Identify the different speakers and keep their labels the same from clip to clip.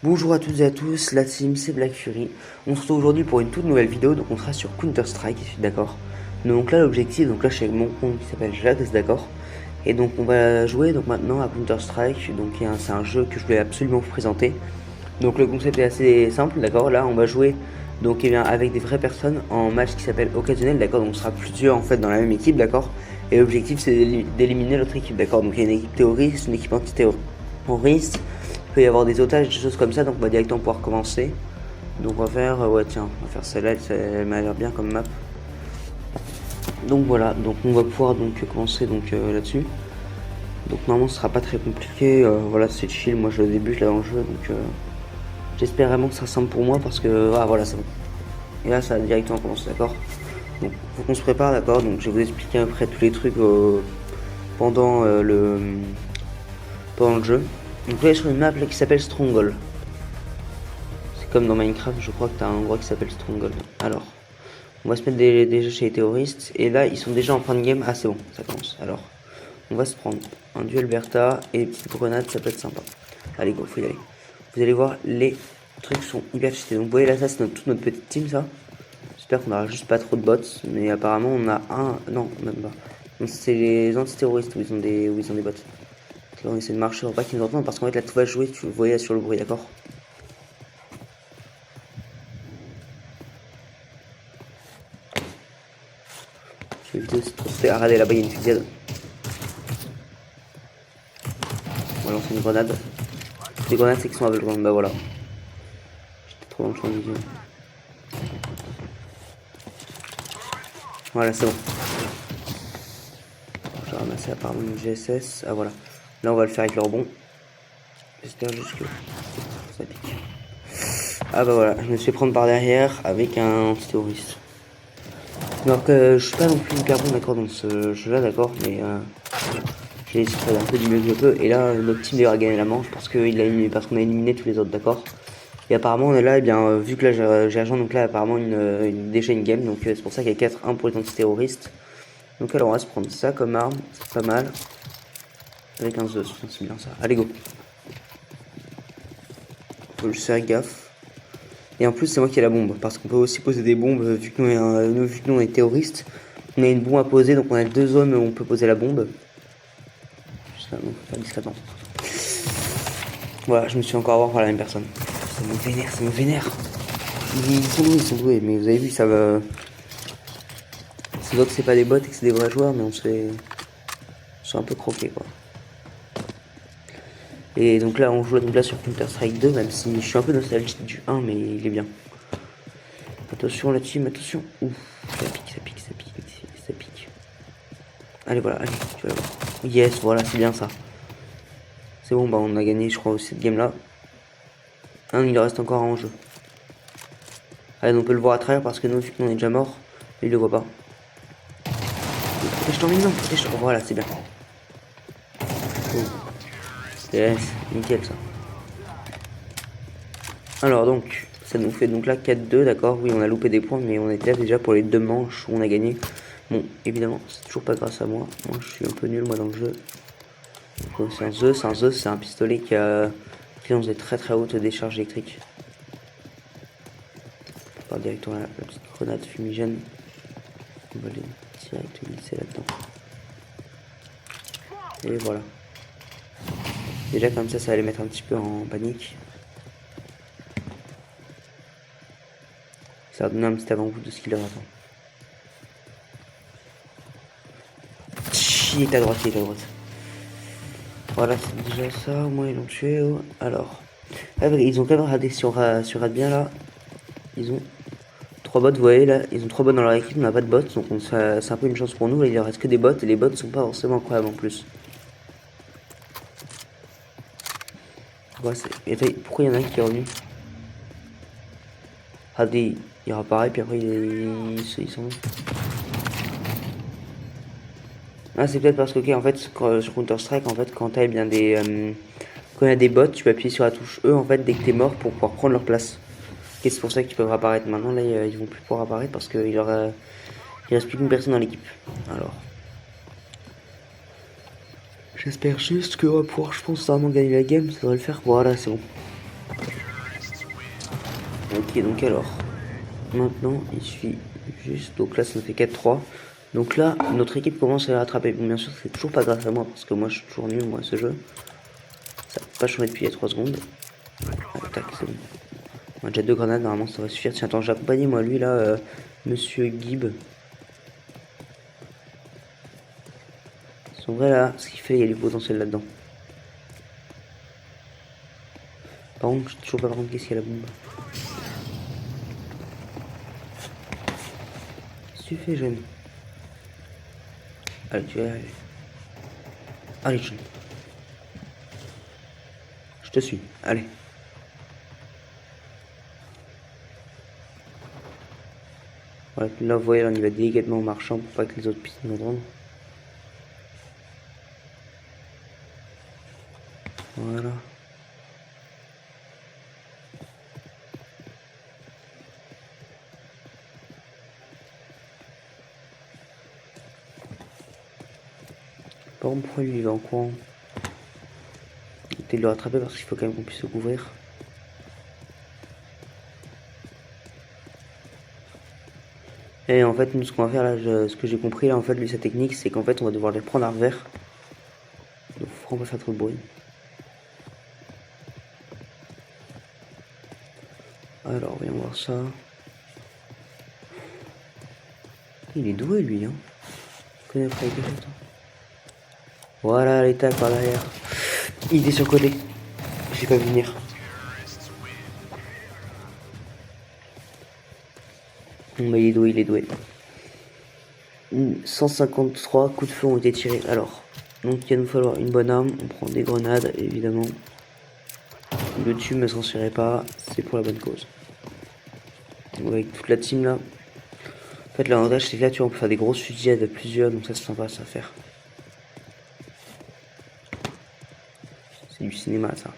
Speaker 1: Bonjour à toutes et à tous, la team c'est Black Fury. On se retrouve aujourd'hui pour une toute nouvelle vidéo, donc on sera sur Counter Strike, d'accord. Donc là l'objectif, donc là je suis avec mon compte qui s'appelle Jacques, d'accord. Et donc on va jouer donc maintenant à Counter Strike, donc c'est un jeu que je voulais absolument vous présenter. Donc le concept est assez simple, d'accord. Là on va jouer donc avec des vraies personnes en match qui s'appelle occasionnel, d'accord. Donc on sera plusieurs en fait dans la même équipe, d'accord. Et l'objectif c'est d'éliminer l'autre équipe, d'accord. Donc il y a une équipe terroriste, une équipe antiterroriste. Il peut y avoir des otages, des choses comme ça, donc on va directement pouvoir commencer. Donc on va faire, ouais tiens, on va faire celle-là, elle m'a l'air bien comme map. Donc voilà, donc on va pouvoir donc commencer donc là-dessus. Donc normalement ce sera pas très compliqué, voilà c'est chill, moi je débute là dans le jeu, donc j'espère vraiment que ça sera simple pour moi parce que voilà c'est bon. Et là ça va directement commencer, d'accord. Donc faut qu'on se prépare, d'accord, donc je vais vous expliquer à peu près tous les trucs pendant le jeu. Donc là sur une map là, qui s'appelle Stronghold. C'est comme dans Minecraft, je crois que t'as un endroit qui s'appelle Stronghold. Alors, on va se mettre déjà chez les terroristes. Et là, ils sont déjà en fin de game. Ah, c'est bon, ça commence. Alors, on va se prendre un duel Bertha et des petites grenades, ça peut être sympa. Allez, go, faut y aller. Vous allez voir, les trucs sont hyper cheatés. Donc, vous voyez là, ça, c'est toute notre petite team, ça. J'espère qu'on n'aura juste pas trop de bots. Mais apparemment, on a un. Non, même pas. Donc, c'est les antiterroristes où ils ont des bots. Là, on essaie de marcher pour pas qu'ils nous entendent parce qu'en fait, là, tout va jouer. Tu le voyais sur le bruit, d'accord. Je vais éviter de se tromper. Ah, regardez, là-bas, il y a une fusillade. On va lancer une grenade. Les grenades, c'est qu'ils sont aveugles. Bah voilà. J'étais trop dans le champ de vision. Voilà, c'est bon. J'ai ramassé apparemment une GSS. Ah voilà. Là, on va le faire avec le rebond. J'espère juste que ça pique. Ah bah voilà, je me suis fait prendre par derrière avec un antiterroriste. Alors que je suis pas non plus hyper bon d'accord dans ce jeu là, d'accord, mais j'ai essayé de faire un peu du mieux que je peux. Et là, notre team d'ailleurs a gagné la manche parce qu'on a éliminé tous les autres, d'accord. Et apparemment on est là, et bien vu que là j'ai rejoint donc là apparemment déjà une game, donc c'est pour ça qu'il y a 4-1 pour les antiterroristes. Donc alors on va se prendre ça comme arme, c'est pas mal. Avec un Zeus, c'est bien ça. Allez go. Faut juste faire gaffe. Et en plus c'est moi qui ai la bombe, parce qu'on peut aussi poser des bombes vu que nous on est terroristes. On a une bombe à poser, donc on a 2 zones où on peut poser la bombe. Juste là, donc faire discrètement. Voilà, je me suis encore avoir par la même personne. Ça me vénère. Ils sont doués, mais vous avez vu, ça va. C'est vrai que c'est pas des bots et que c'est des vrais joueurs, mais on se fait un peu croquer quoi. Et donc là, on joue donc là sur Counter Strike 2, même si je suis un peu nostalgique du 1, mais il est bien. Attention la team, attention. Ouf, ça pique, ça pique, ça pique, ça pique. Allez, voilà, allez, tu vas voir. Yes, voilà, c'est bien ça. C'est bon, bah on a gagné, je crois, aussi cette game là. Il reste encore un en jeu. Allez, on peut le voir à travers parce que nous, vu qu'on est déjà mort, il le voit pas. Protège-toi, mais non, protège-toi. Voilà, c'est bien. Oh. Yes, nickel ça. Alors donc, ça nous fait donc là 4-2, d'accord. Oui, on a loupé des points, mais on était là déjà pour les 2 manches où on a gagné. Bon, évidemment, c'est toujours pas grâce à moi. Moi, je suis un peu nul, moi, dans le jeu. C'est un Zeus, c'est un pistolet qui lance des très très hautes décharges électriques. On part directement la petite grenade fumigène. On va les direct glisser là-dedans. Et voilà. Déjà comme ça va les mettre un petit peu en panique. Ça va donner un petit avant-goût de ce qu'il leur attend. Il est à droite, il est à droite. Voilà, c'est déjà ça, au moins ils l'ont tué. Oh. Alors, ils ont quand même raté sur Rad bien là. Ils ont 3 bots, vous voyez là, ils ont 3 bots dans leur équipe, on n'a pas de bots, donc c'est un peu une chance pour nous. Là, il ne reste que des bots et les bots sont pas forcément incroyables en plus. Ouais, pourquoi il y en a un qui est revenu? Radé, il réapparaît, puis après ils s'en vont. Ah, c'est peut-être parce que, ok, en fait, sur Counter-Strike, en fait, quand t'as bien quand il y a des bots, tu peux appuyer sur la touche E, en fait, dès que t'es mort pour pouvoir prendre leur place. Et c'est pour ça qu'ils peuvent apparaître. Maintenant, là, ils vont plus pouvoir apparaître parce qu'il reste plus qu'une personne dans l'équipe. Alors. J'espère juste qu'on va pouvoir, je pense, vraiment gagner la game, ça devrait le faire. Voilà, c'est bon. Ok, donc alors, maintenant il suffit juste, donc là ça nous fait 4-3. Donc là, notre équipe commence à rattraper. Bon, bien sûr, c'est toujours pas grâce à moi, parce que moi je suis toujours nul, moi, à ce jeu. Ça n'a pas changé depuis il y a 3 secondes. Allez, tac, c'est bon. On a déjà 2 grenades, normalement ça va suffire. Tiens, attends, j'ai accompagné moi lui là, monsieur Gibb. Son vrai là, ce qu'il fait, il y a du potentiel là-dedans. Par contre, je sais toujours pas par contre qu'est-ce qu'il y a la bombe. Qu'est-ce que tu fais, jeune? Allez, tu vas y arriver. Allez, jeune. Je te suis, allez. Voilà, là vous voyez, là, on y va délicatement en marchant pour pas que les autres puissent nous entendre. Voilà. Par contre, pourquoi lui il va en courant? Peut-être le rattraper parce qu'il faut quand même qu'on puisse se couvrir. Et en fait, nous, ce qu'on va faire là, ce que j'ai compris là, en fait, lui, sa technique, c'est qu'en fait, on va devoir les prendre à revers. Donc, faut pas faire trop de bruit. Alors, voyons voir ça. Il est doué, lui, hein. Il connaît pas les cachettes. Voilà, les tacs par derrière. Il était sur le côté. J'ai pas vu venir. Bon, bah, il est doué, il est doué. 153 coups de feu ont été tirés. Alors, donc il va nous falloir une bonne arme. On prend des grenades, évidemment. Le tube ne s'en tirait pas. C'est pour la bonne cause. Donc, avec toute la team là. En fait, l'avantage, c'est que là, tu vois, on peut faire des grosses fusillades à plusieurs. Donc, ça, c'est sympa ça à faire. C'est du cinéma, ça.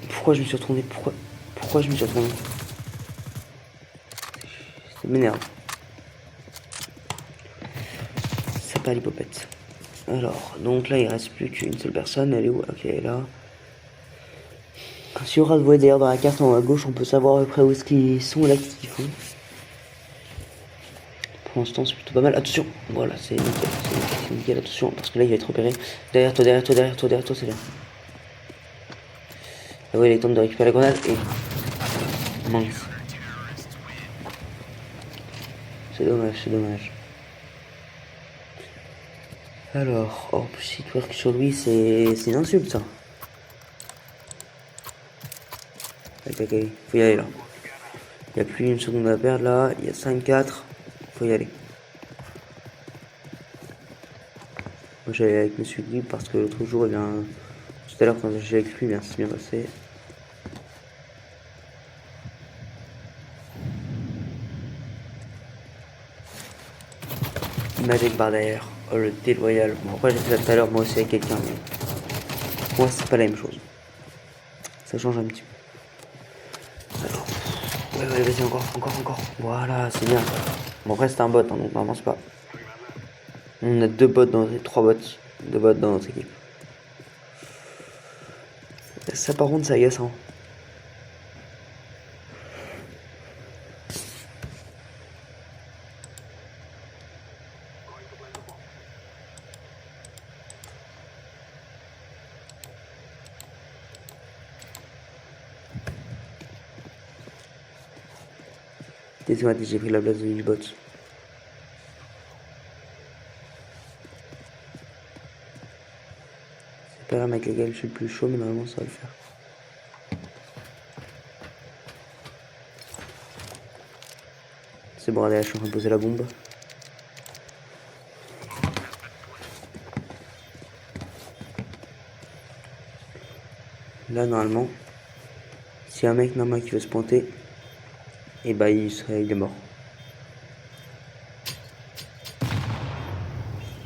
Speaker 1: Pourquoi je me suis retourné? Pourquoi je me suis retourné? Ça m'énerve. C'est pas l'hypopète. Alors, donc là, il reste plus qu'une seule personne. Elle est où? Ok, elle est là. Si on voit d'ailleurs dans la carte en haut à gauche, on peut savoir à peu près où est-ce qu'ils sont là, qu'est-ce qu'ils font. Pour l'instant, c'est plutôt pas mal. Attention, voilà, c'est nickel, c'est nickel, attention, parce que là, il va être repéré. Derrière toi, derrière toi, derrière toi, derrière toi, c'est là. Ah ouais, il est temps de récupérer la grenade et... Mince. C'est dommage, c'est dommage. Alors, oh, si twerk sur lui, c'est une insulte, ça. Ok, faut y aller, là. Il n'y a plus une seconde à perdre, là. Il y a 5-4. Faut y aller. Moi, j'allais avec Monsieur Guy parce que l'autre jour, il a un... Tout à l'heure, quand j'ai avec lui, c'est bien passé. Magic par derrière. Oh, le déloyal. Bon, après, j'ai fait ça tout à l'heure, moi aussi, avec quelqu'un, mais... Moi, c'est pas la même chose. Ça change un petit peu. Alors... Ouais, vas-y, encore. Voilà, c'est bien. Bon, après, c'est un bot, hein, donc normalement, c'est pas... On a 2 bots dans... 3 bots. 2 bots dans notre équipe. Ça, par contre, c'est agaçant. Désolé, j'ai pris la place du bot. C'est pas l'arme avec laquelle je suis le plus chaud, mais normalement ça va le faire. C'est bon, allez, je suis en train de poser la bombe. Là, normalement, si un mec normal qui veut se pointer, et bah il est mort.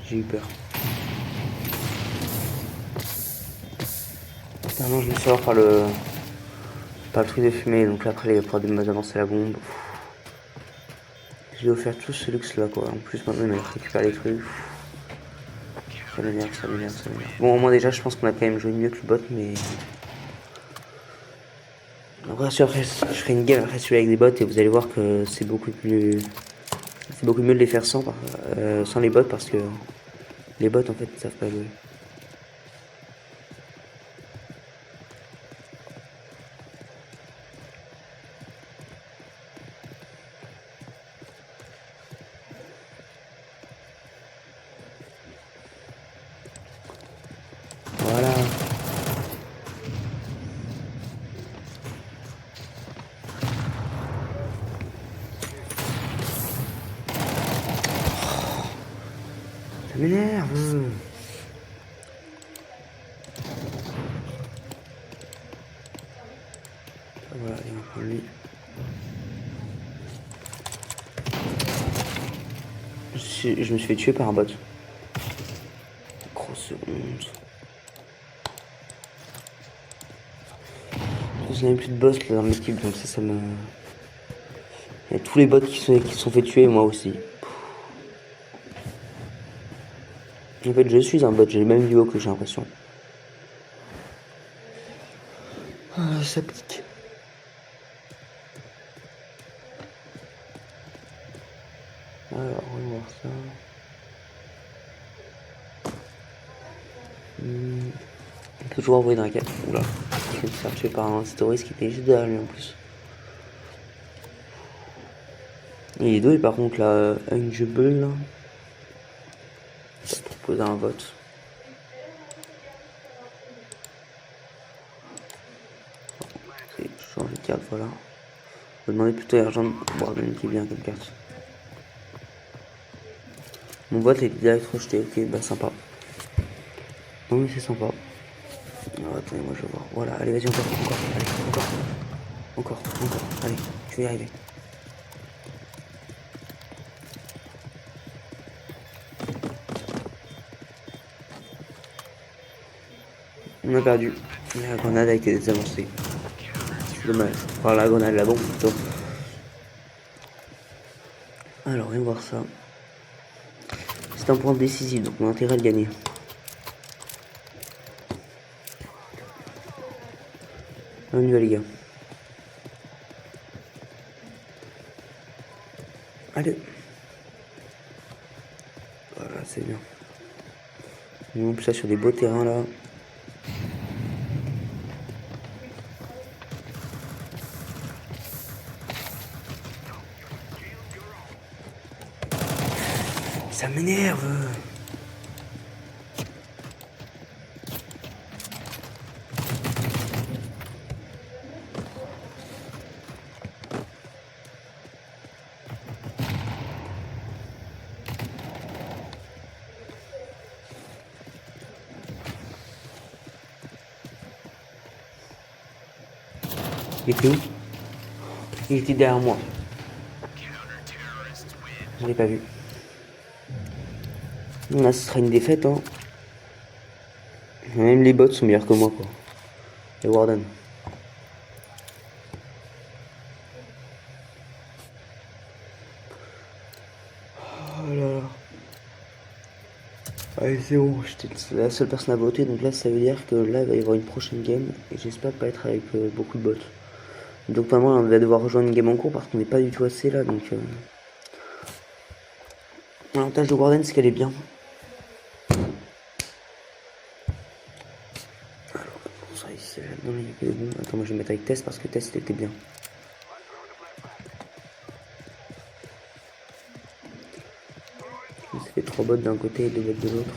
Speaker 1: J'ai eu peur. Maintenant, je me sors par le truc de fumée, donc là après il va pouvoir avancer la bombe. Je vais offert tout ce luxe là quoi. En plus maintenant il m'a récupéré les trucs. Ça m'énerve, ça m'énerve, ça m'énerve. Bon, au moins déjà, je pense qu'on a quand même joué mieux que le bot, mais... Après, je ferai une game après celui avec des bots et vous allez voir que c'est beaucoup plus... C'est beaucoup mieux de les faire sans les bots parce que les bots, en fait, ils savent pas jouer. Voilà. Ça m'énerve. Voilà, et on prend lui. Je me suis fait tuer par un bot. Grosse honte. Je n'avais plus de boss là, dans l'équipe, donc ça me... Il y a tous les bots qui se sont fait tuer, moi aussi. En fait, je suis un bot, j'ai le même niveau que j'ai l'impression. Ah, ça pique. Alors, on va voir ça. On peut toujours envoyer dans la cave. Oula. Je vais me faire tuer par un stories qui était juste derrière lui en plus. Il est doué par contre là, Unjubble là. Je vais proposer un vote. Ok, je change de carte, voilà. Je vais demander plutôt à Argent Warden qui est bien comme carte. Mon vote est direct rejeté, ok, bah sympa. Non mais c'est sympa. Alors, attendez, moi je vais voir. Voilà, allez, vas-y, encore, allez, encore, allez, je vais y arriver. On a perdu. La grenade a été désavancée. C'est dommage. Enfin, la grenade, la bombe plutôt. Alors, viens voir ça. C'est un point décisif, donc on a intérêt à le gagner. On y va, les gars. Allez. Voilà, c'est bien. On plus ça sur des beaux terrains là. Ça m'énerve. Il était où? Il était derrière moi. Je l'ai pas vu. Là, ce sera une défaite, hein. Même les bots sont meilleurs que moi, quoi. Les Warden. Oh là là. Allez, c'est bon, j'étais la seule personne à voter, donc là, ça veut dire que là, il va y avoir une prochaine game, et j'espère pas être avec beaucoup de bots. Donc, normalement, on va devoir rejoindre une game en cours, parce qu'on n'est pas du tout assez là, donc... L'avantage de Warden, c'est qu'elle est bien. Non, il est bon. Attends, moi je vais mettre avec Test parce que Test était bien. Ça fait 3 bots d'un côté et 2 bots de l'autre.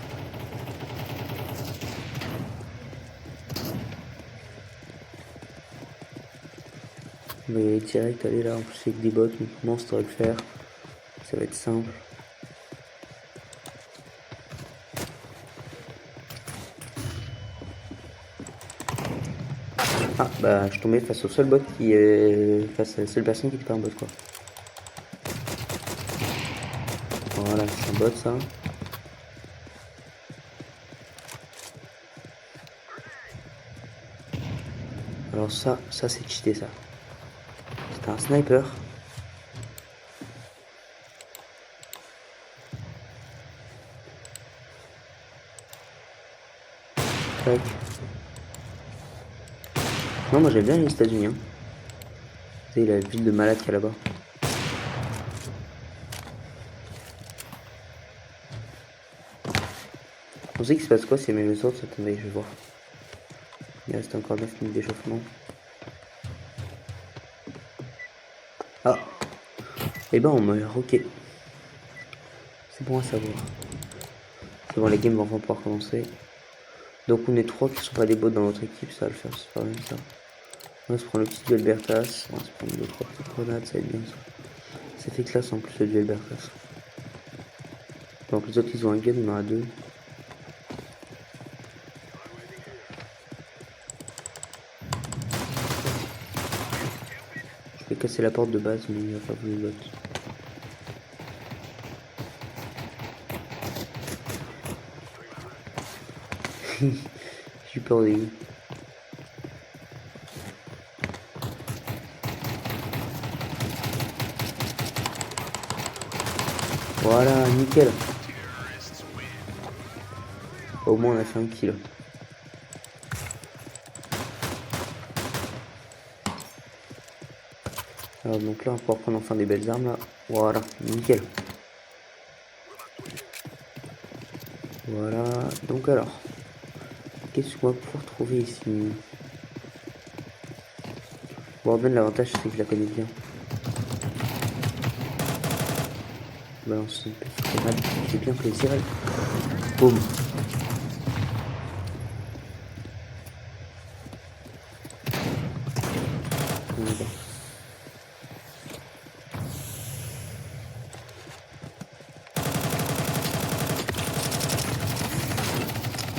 Speaker 1: On va y aller direct, aller là. En plus, avec des bots, on commence à le faire. Ça va être simple. Ah, bah, je tombais face au seul bot qui est. Face à la seule personne qui était pas un bot, quoi. Voilà, c'est un bot, ça. Alors, ça c'est cheaté, ça. C'était un sniper. Tac. Non, moi j'aime bien les États-Unis. Hein. Tu sais, la ville de malade qu'il y a là-bas. On sait qu'il se passe quoi si mes sortent. Attendez, je vais voir. Il reste encore 9 minutes d'échauffement. Ah. Eh ben on meurt, ok. C'est bon à savoir. C'est bon, les games vont enfin pouvoir commencer. Donc on est 3 qui sont pas des bots dans notre équipe, ça va le faire, c'est pas bien ça. On va se prendre le petit duel Bertas, on va se prendre 2-3 petites grenades, ça va être bien ça. Ça fait classe en plus le duel Bertas. Donc les autres ils ont un gun, on en a 2. Je vais casser la porte de base mais il va pas voulu l'autre. J'ai peur des lui. Voilà, nickel. Au moins on a fait un kill. Alors donc là on va pouvoir prendre enfin des belles armes là. Voilà, nickel. Voilà, donc alors. Qu'est-ce qu'on va pouvoir trouver ici? Warden, l'avantage c'est que je la connais bien. Balance une petite grenade, j'ai bien plaisir. Boum.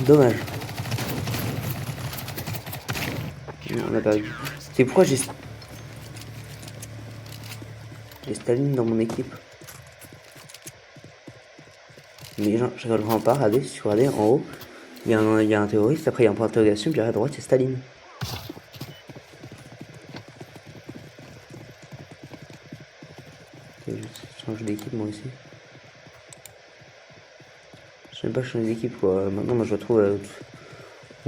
Speaker 1: Dommage. On a perdu. C'est pourquoi j'ai Staline dans mon équipe. Mais je regarde vraiment pas, regardez, si vous regardez en haut, il y a un terroriste, après il y a un point d'interrogation, puis à droite c'est Staline. Je change d'équipe moi aussi. Je n'aime pas changer d'équipe quoi. Maintenant moi je retrouve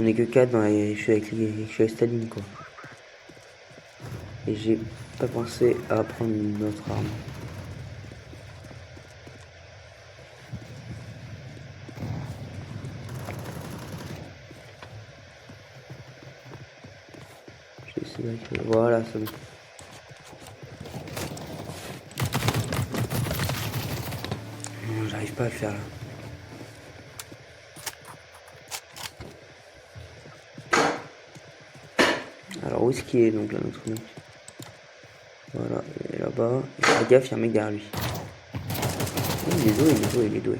Speaker 1: on est que 4 dans je suis avec Staline quoi. Et j'ai pas pensé à prendre une autre arme. Je vais essayer de... Voilà, c'est bon. Non, j'arrive pas à le faire là. Alors où est-ce qu'il est donc là notre mec? Voilà, il est là-bas. Fais gaffe, il y a un mec derrière lui. Oh, il est doué, il est doué, il est doué.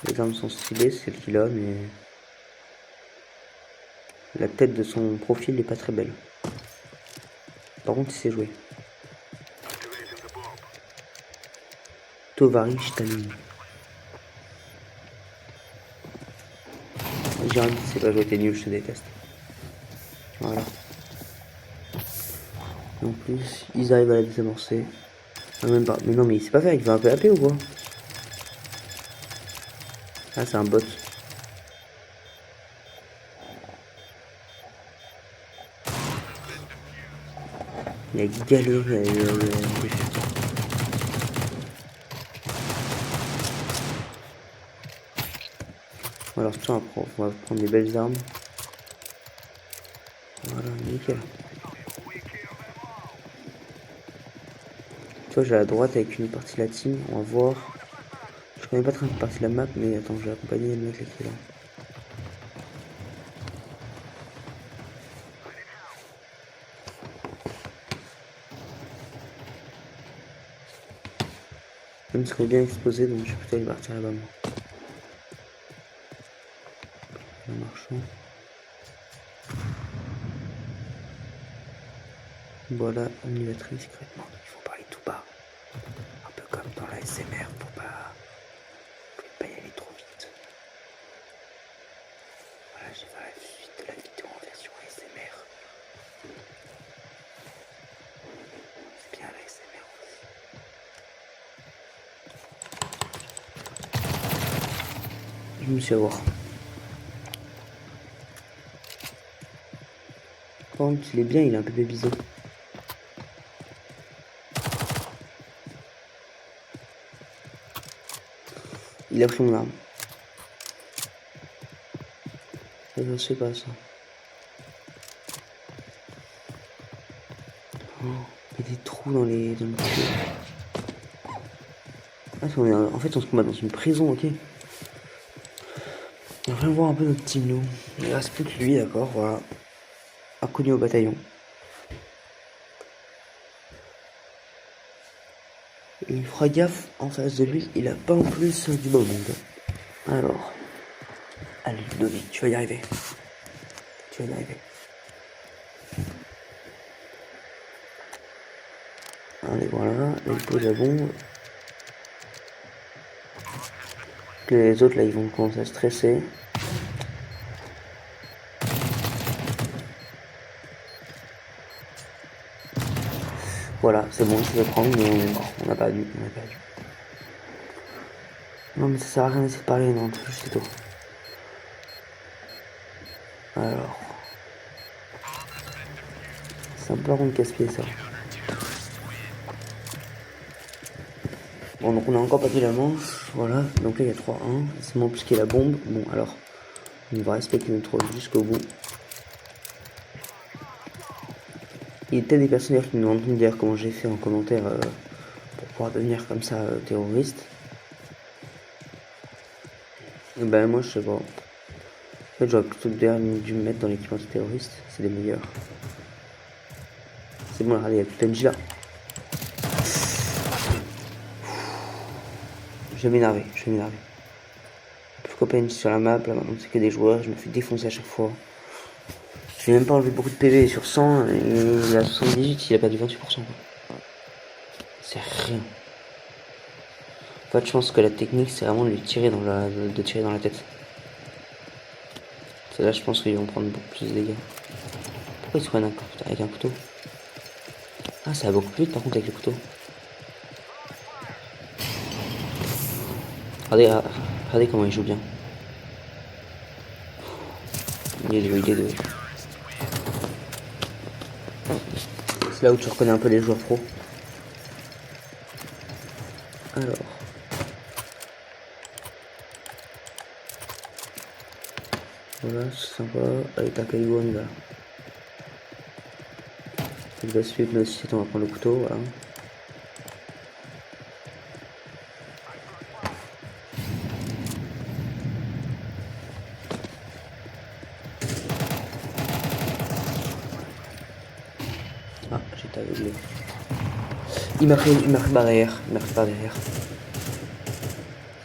Speaker 1: Les armes sont stylées, c'est celle qu'il a, mais la tête de son profil n'est pas très belle. Par contre, il sait jouer. Tovarich Staline. J'ai rien dit, c'est pas joué, t'es nul, je te déteste. Voilà. Et en plus, ils arrivent à la désamorcer. Ah, même pas. Mais non, mais il sait pas faire, il fait un PAP ou quoi? Ah, c'est un bot. Il a galéré à alors, tiens, on va prendre des belles armes. Voilà, nickel. Tu vois, j'ai à droite avec une partie latine, on va voir. Je connais pas très bien partie de la map, mais attends, je vais accompagner le mec là qui est là. Même serait bien exposé, donc je vais peut-être partir là-bas moi. En marchant. Voilà, on y va très discrètement, donc il faut parler tout bas. Un peu comme dans la SMR pour pas y aller trop vite. Voilà, j'ai fait la suite de la vidéo en version ASMR. C'est bien la SMR aussi. Je me suis à voir. Par contre, il est bien, il a un peu bison. Il a pris mon arme. Ça ne se fait pas ça. Oh, il y a des trous dans les tuyaux. Ah, en fait, on se combat dans une prison, ok. On va voir un peu notre team, nous. Il reste plus que lui, d'accord, voilà. Inconnu au bataillon. Et il fera gaffe, en face de lui, il a pas en plus du beau monde. Alors. Allez, Ludovic, tu vas y arriver. Tu vas y arriver. Allez, voilà, il pose la bombe. Les autres, là, ils vont commencer à stresser. Voilà, c'est bon, il se fait prendre, mais on est mort. On a perdu. Non, mais ça sert à rien d'essayer de parler, non, c'est tout. Alors. C'est un peu rond de casse-pied, ça. Bon, donc on a encore battu la manche. Voilà, donc là, il y a 3-1. C'est moi plus qu'il y a la bombe. Bon, alors, on va respecter notre rôle jusqu'au bout. Il y a peut-être des personnes qui nous demandent dire comment j'ai fait en commentaire pour pouvoir devenir comme ça terroriste. Et ben moi je sais pas. En fait j'aurais plutôt dû me mettre dans l'équipe anti-terroriste, c'est les meilleurs. C'est bon, regardez, il y a plus PNJ là. Je vais m'énerver. Pourquoi PNJ sur la map, là maintenant c'est que des joueurs, je me fais défoncer à chaque fois. Je vais même pas enlever beaucoup de PV sur 100 et il a 78, il a perdu 28%. C'est rien. En fait je pense que la technique c'est vraiment de lui tirer dans la tête. C'est là je pense qu'ils vont prendre beaucoup plus de dégâts. Pourquoi ils se prennent avec un couteau? Ah ça va beaucoup plus vite par contre avec le couteau. Regardez comment il joue bien. Il est doué. C'est là où tu reconnais un peu les joueurs pro. Alors. Voilà, c'est sympa. Allez, t'as Kaigo, on y va. Il va suivre notre site, on va prendre le couteau, voilà. Ah, j'étais aveuglé. Il m'a pris par derrière.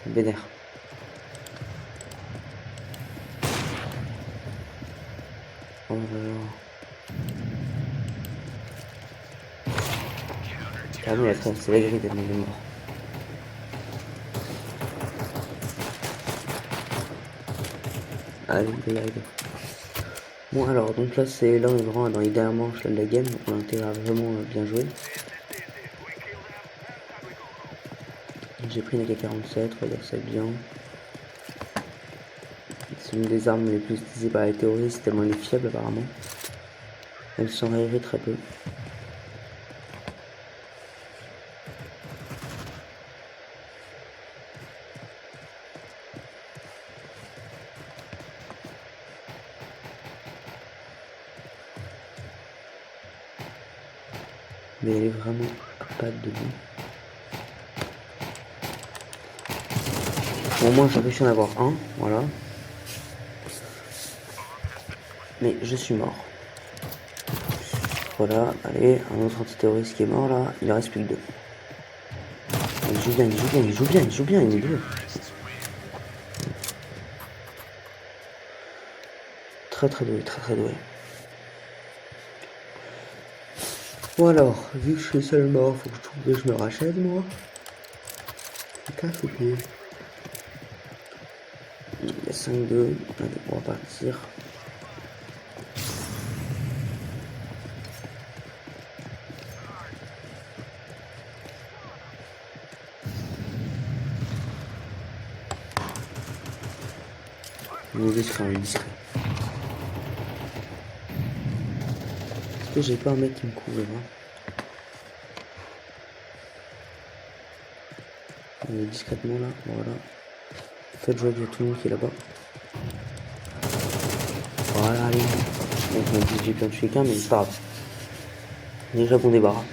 Speaker 1: C'est vénère. Oh là là. Carrément, la trace, c'est la grille tellement il est mort. Allez, il va y arriver. Bon alors, donc là c'est là on est vraiment dans les dernières manches là, de la game, donc on a intérêt à vraiment bien jouer. J'ai pris une AK-47, regarde ça bien. C'est une des armes les plus utilisées par les terroristes, tellement elle est fiable apparemment. Elle s'enrayerait très peu. Mais elle est vraiment pas debout. Bon, moi j'ai réussi à en avoir un, voilà. Mais je suis mort. Voilà, allez, un autre antiterroriste qui est mort là, il en reste plus que 2. Il joue bien, il est bleu. Très doué. Bon alors, vu que je suis seul mort, faut que je trouve que je me rachète moi. Putain, faut que... Il y a 5-2, on va partir. On va juste faire un discret. que j'ai pas un mec qui me couvre, hein. Discrètement là, voilà. Faites jouer qu'il y a tout le monde qui est là-bas. Voilà, allez. Donc j'ai pu en tuer qu'un, mais c'est pas grave. Déjà bon débarras.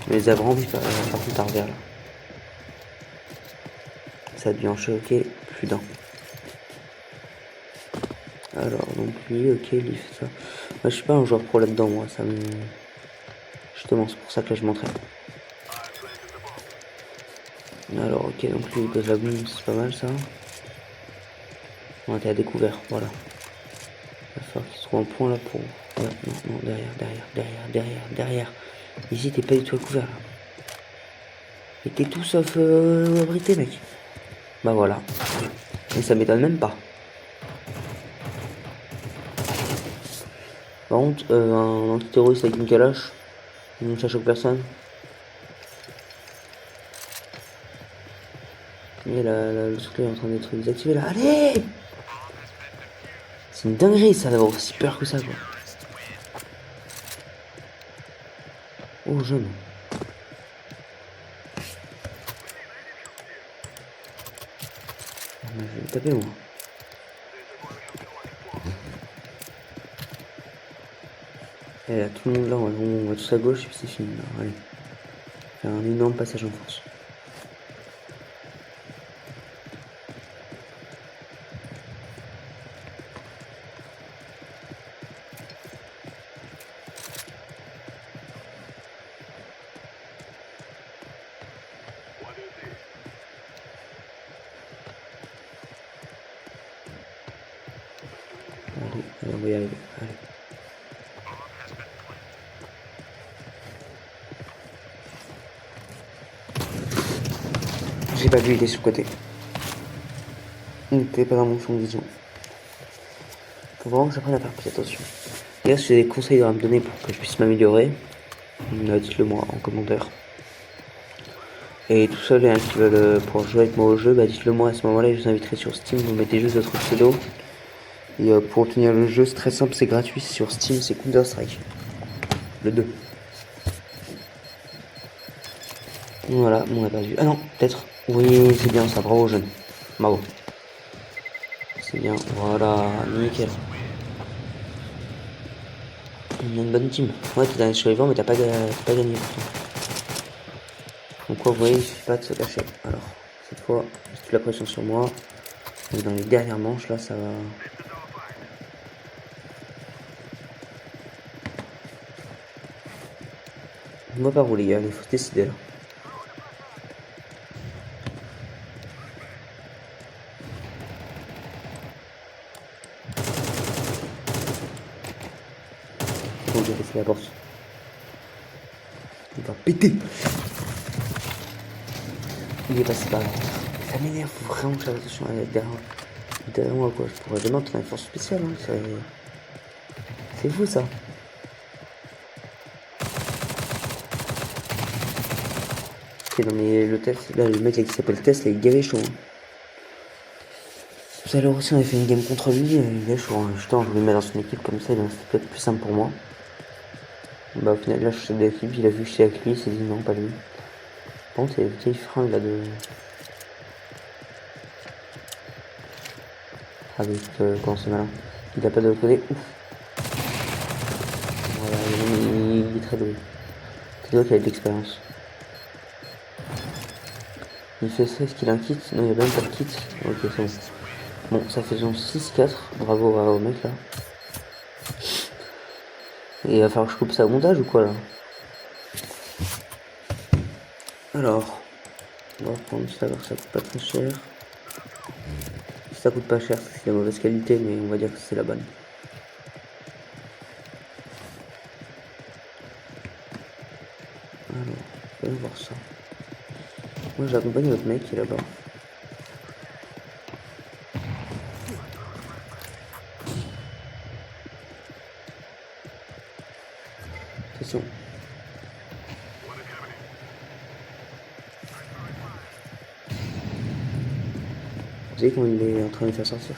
Speaker 1: Mais les a vraiment par contre à revers là. Ça a dû en choquer plus d'un. Alors donc lui, ok, il fait ça. Moi je suis pas un joueur pro là-dedans, moi, ça me... Justement, c'est pour ça que là je m'entraîne. Alors ok, donc lui il pose la bombe, c'est pas mal ça. On était à découvert, voilà. Il va falloir qu'il se trouve un point là pour... Ouais, non, derrière. Ici t'es pas du tout à couvert là. Et t'es tout sauf abrité mec. Bah voilà. Et ça m'étonne même pas. Par contre, un antiterroriste avec une calache, ça choque personne. Et le truc là est en train d'être désactivé là. Allez! C'est une dinguerie ça d'avoir aussi peur que ça quoi. Oh jeune. Je vais le taper moi. Et là tout le monde là, on va tous à gauche et puis c'est fini là. Allez. Faire un énorme passage en force. Allez, on va y arriver. Allez. J'ai pas vu, il était sur le côté. Il n'était pas dans mon champ de vision. Faut vraiment que j'apprenne à faire plus attention. D'ailleurs, si vous avez des conseils à me donner pour que je puisse m'améliorer, dites-le moi en commentaire. Et tous ceux qui veulent pouvoir jouer avec moi au jeu, dites-le moi à ce moment-là, je vous inviterai sur Steam, vous mettez juste votre pseudo. Et pour obtenir le jeu, c'est très simple, c'est gratuit, c'est sur Steam, c'est Counter-Strike. Le 2. Voilà, on n'a pas vu. Ah non, peut-être. Oui, c'est bien ça, bravo jeune. Bravo. C'est bien, voilà, nickel. On a une bonne team. Ouais, t'es dernier survivant, mais t'as pas gagné pourtant. Donc quoi, vous voyez, il suffit pas de se cacher. Alors, cette fois, j'ai toute la pression sur moi. Donc dans les dernières manches, là, ça va... On va pas rouler, les gars, il faut se décider là. Oh, j'ai laissé la porte. Il va péter. Il est passé par là. Ça m'énerve, faut vraiment que je fasse attention à derrière moi quoi. Je pourrais jamais entrer une force spéciale, hein. C'est fou ça. Ok, non mais le test, là le mec là, qui s'appelle Test, là, il est gavé chaud. Hein. Tout à l'heure aussi on avait fait une game contre lui, il est chaud. Hein. Justement, je voulais le mettre dans son équipe comme ça, c'était peut-être plus simple pour moi. Bah au final là je suis d'équipe, il a vu que j'étais avec lui, il s'est dit non pas lui. Par contre c'est le vieille fringue là de... Avec comment c'est malin. Il a pas de l'autre côté, ouf. Voilà, il est très doué. C'est toi qui a de l'expérience. Il fait ça, est-ce qu'il a un kit? Non, il a même pas de kit. Ok, c'est bon. Bon, ça fait 6-4. Bravo au mec là. Et il va falloir que je coupe ça au montage ou quoi là? Alors, on va prendre ça, alors ça coûte pas très cher. Ça coûte pas cher, c'est de mauvaise qualité, mais on va dire que c'est la bonne. Alors, voyons voir ça. Moi j'accompagne notre mec qui est là-bas. Attention. Vous savez comment il est en train de faire sortir?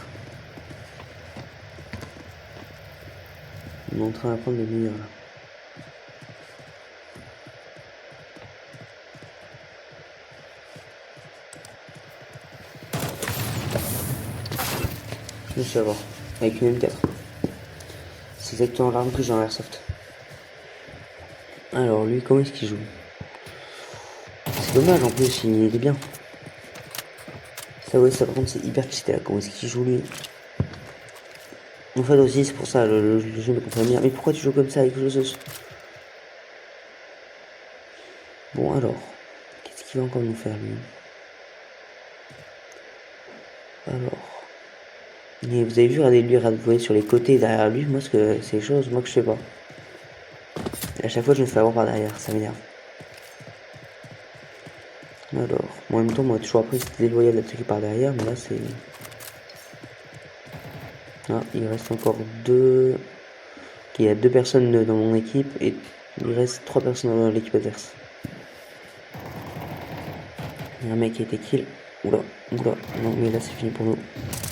Speaker 1: Il est en train d'apprendre les meilleurs là. Je vais savoir. Avec une M4. C'est exactement l'arme que j'ai en airsoft. Alors lui, comment est-ce qu'il joue? C'est dommage en plus, il est bien. Ça ouais, ça par contre c'est hyper cheaté là, comment est-ce qu'il joue lui? En fait aussi c'est pour ça le jeu me comprend bien. Mais pourquoi tu joues comme ça avec le jeu? Bon alors, qu'est-ce qu'il va encore nous faire lui? Alors. Et vous avez vu, regardez lui, vous voyez sur les côtés derrière lui, moi c'est des choses moi que je sais pas. Et à chaque fois je me fais avoir par derrière, ça m'énerve. Alors, en même temps moi toujours après c'était déloyal d'attaquer par derrière, mais là c'est. Ah, il reste encore deux. Il y a deux personnes dans mon équipe et il reste trois personnes dans l'équipe adverse. Il y a un mec qui a été kill. Oula, oula, non mais là c'est fini pour nous.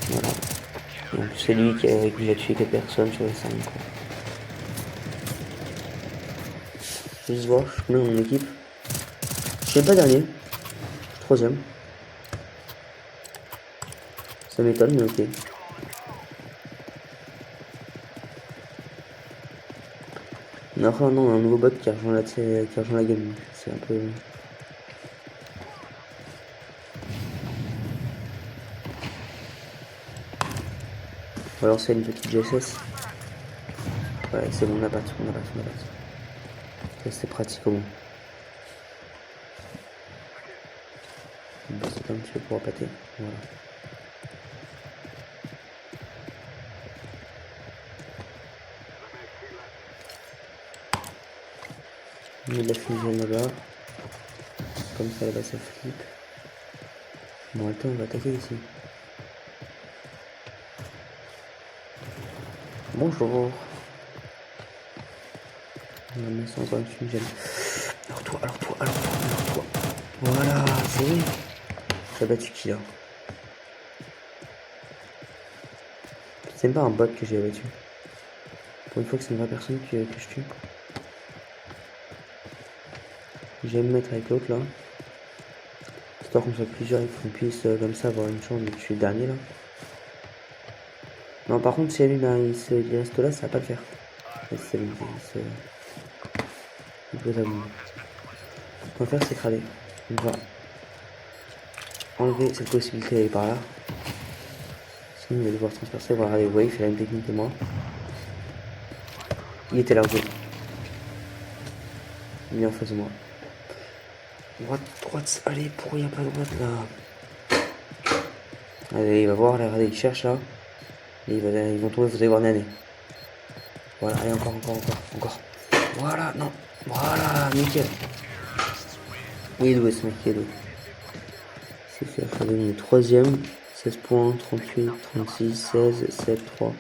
Speaker 1: Voilà. Et en plus c'est lui qui a tué 4 personnes sur les 5. Juste voir, je suis combien dans mon équipe. Je suis pas dernier. Je suis troisième. Ça m'étonne mais ok. Enfin non, un nouveau bot qui rejoint la game. C'est un peu. On va lancer une petite GSS. Ouais, c'est bon, on a pas. Ça c'est pratique au moins. C'est un petit peu pour appâter. Voilà. On met de la fusée là-bas. Comme ça là-bas ça flippe. Bon attends, on va attaquer ici. Bonjour. On va mettre ça encore une fusée. Alors toi. Voilà, c'est vrai. J'ai battu qui là? C'est même pas un bot que j'ai battu. Pour une fois que c'est une vraie personne que je tue. Je vais me mettre avec l'autre là. Histoire qu'on soit plusieurs et qu'on puisse comme ça avoir une chance de tuer le dernier là. Non par contre si lui là il reste là, ça va pas le faire. C'est lui, il peut s'abonner. Ce qu'on va faire c'est craler. On va enlever cette possibilité d'aller par là. Sinon il va devoir transpercer. Voilà, regardez, vous voyez, il fait la même technique que moi. Il était là, ok. Il est en face de moi. Droite, allez, pourquoi il n'y a pas de droite là? Allez, il va voir, là, regardez, il cherche là. Et ils vont trouver, vous allez voir Nané. Voilà, allez, encore. Voilà, non. Voilà, nickel. Il est doué ce mec, il est doué. C'est fait, regardez, on est troisième. 16 points, 38, 36, 16, 7, 3.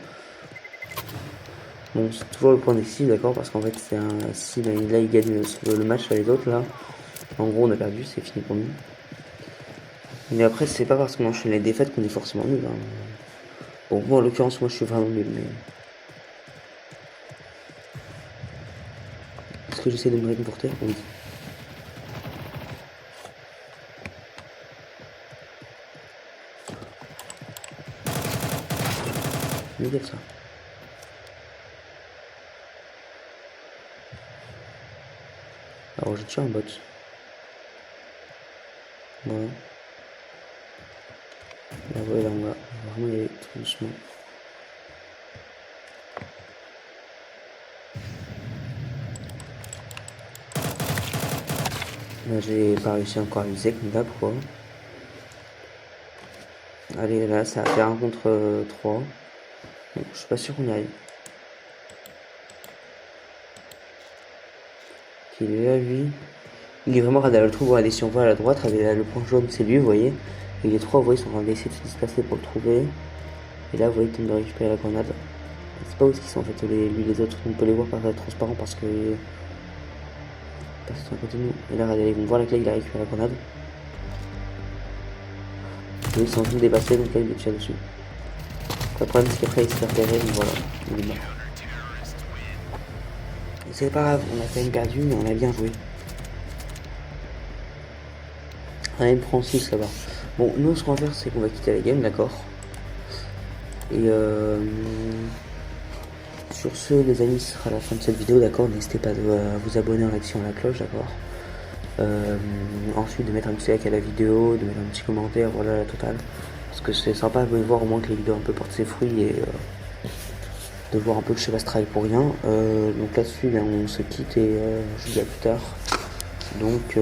Speaker 1: Bon, c'est toujours le point décisif, d'accord, parce qu'en fait, c'est un. Si là, il gagne le match à les autres, là. En gros, on a perdu, c'est fini pour nous. Mais après, c'est pas parce qu'on enchaîne les défaites qu'on est forcément nul. Hein. Bon, moi en l'occurrence, moi je suis vraiment nul, mais. Est-ce que j'essaie de me réconforter? Oui. Nickel ça. Alors j'ai tué un bot. Voilà. Là, voilà, on va vraiment y aller tout doucement. Là, j'ai pas réussi encore à viser comme d'hab, quoi. Allez, là, ça va faire 1 contre 3. Bon, je suis pas sûr qu'on y arrive. Ok, il est là, lui. Il est vraiment radal, le trou. Regardez, si on voit à la droite, regardez, le point jaune, c'est lui, vous voyez. Et les trois, vous voyez, sont en train d'essayer de se disperser pour le trouver. Et là, vous voyez, il tente de récupérer la grenade. C'est pas où ils sont en fait, lui les autres. On peut les voir par transparent parce que. Parce qu'ils sont à côté de nous. Et là, regardez, ils vont voir la clé, il a récupéré la grenade. Et ils sont en train de dépasser, donc là, il le tire dessus. Le problème, c'est qu'après, il se fait repérer, donc voilà, il est mort. C'est pas grave, on a quand même perdu, mais on a bien joué. On a même prend 6 là-bas. Bon, nous, ce qu'on va faire, c'est qu'on va quitter la game, d'accord. Et sur ce, les amis, ce sera la fin de cette vidéo, d'accord. N'hésitez pas à vous abonner en activant la cloche, d'accord. Ensuite, de mettre un petit like à la vidéo, de mettre un petit commentaire, voilà la totale. Parce que c'est sympa de voir au moins que les vidéos un peu portent ses fruits et de voir un peu que je sais pas ce travail pour rien. Donc là-dessus, on se quitte et je vous dis à plus tard. Donc,